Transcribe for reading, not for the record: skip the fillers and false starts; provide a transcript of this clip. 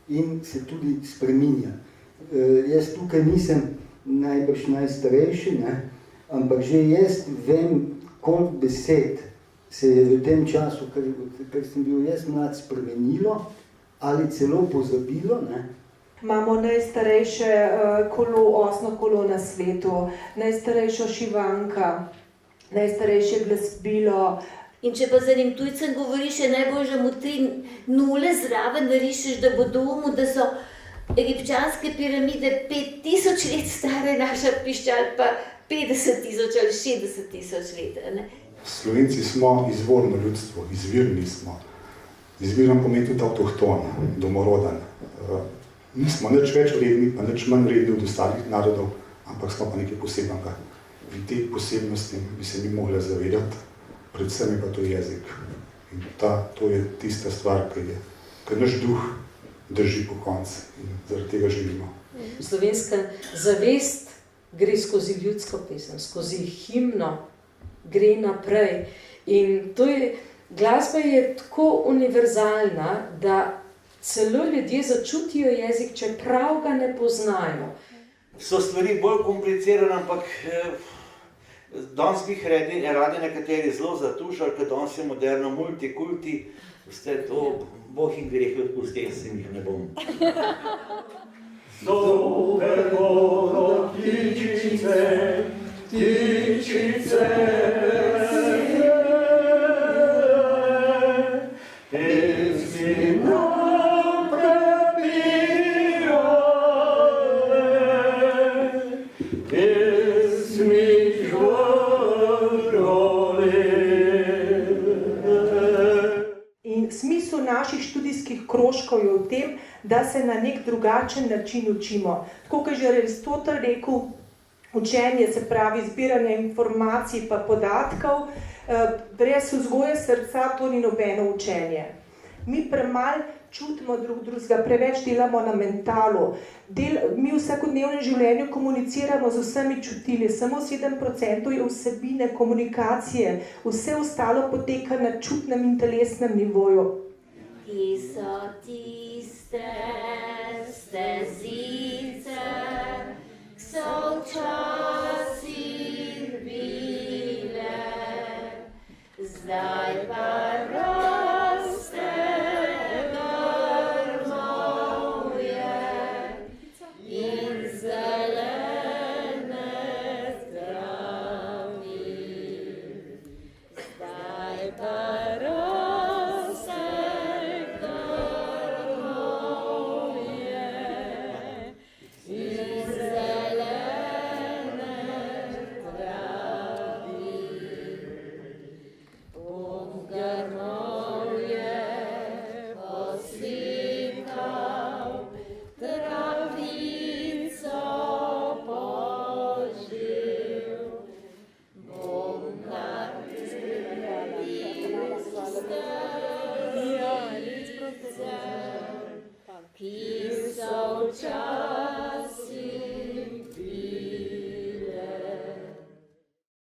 in se tudi spreminja. Jaz tukaj nisem najbrž najstarejši, ne? Ampak že jaz vem, koliko besed se je v tem času, ker sem bil jaz mlad, spremenilo ali celo pozabilo. Ne? Imamo najstarejše osno kolo na svetu, najstarejšo šivanka, najstarejše glasbilo. In če pa z enim tujcem govoriš, je najbolj, da mu 3 nule zraven narišeš, da bo domu, da so egipčanske piramide 5000 let stare, naša piščal pa 50 000 ali 60 000 let. Ne? Slovenci smo izvorno ljudstvo, izvirni smo. Izviren pomeni tudi avtohton, domoroden. Nismo nič več vredni, pa nič manj vredni od ostalih narodov, ampak smo pa nekaj posebnega. In te posebnosti bi se mi mogli zavedati, predvsem je pa to jezik. In to je tista stvar, ki naš duh drži po koncu in zaradi tega živimo. Slovenska zavest gre skozi ljudsko pesem, skozi himno, gre naprej. In glasba je tako univerzalna, da celo ljudje začutijo jezik, čeprav ga ne poznajo. So stvari bolj komplicirane, ampak danes bi jih radi nekateri zelo zatušali, ker danes je moderno multikulti, vse to Bog in grehe odpusti, jaz se jih ne bom. Dober goro, ptičice, naših študijskih krožkov je v tem, da se na nek drugačen način učimo. Tako kot je že Aristotel rekel, učenje, se pravi zbiranje informacij pa podatkov, brez vzgoje srca to ni nobeno učenje. Mi premalo čutimo drugega, preveč delamo na mentalu. Mi v vsakodnevnem življenju komuniciramo z vsemi čutili, samo 7% je vsebine komunikacije, vse ostalo poteka na čutnem in telesnem nivoju. Ki so tiste stezice, k so včasih bile, zdaj pa raste grmovje in zelene travi. Zdaj pa Ki so včasih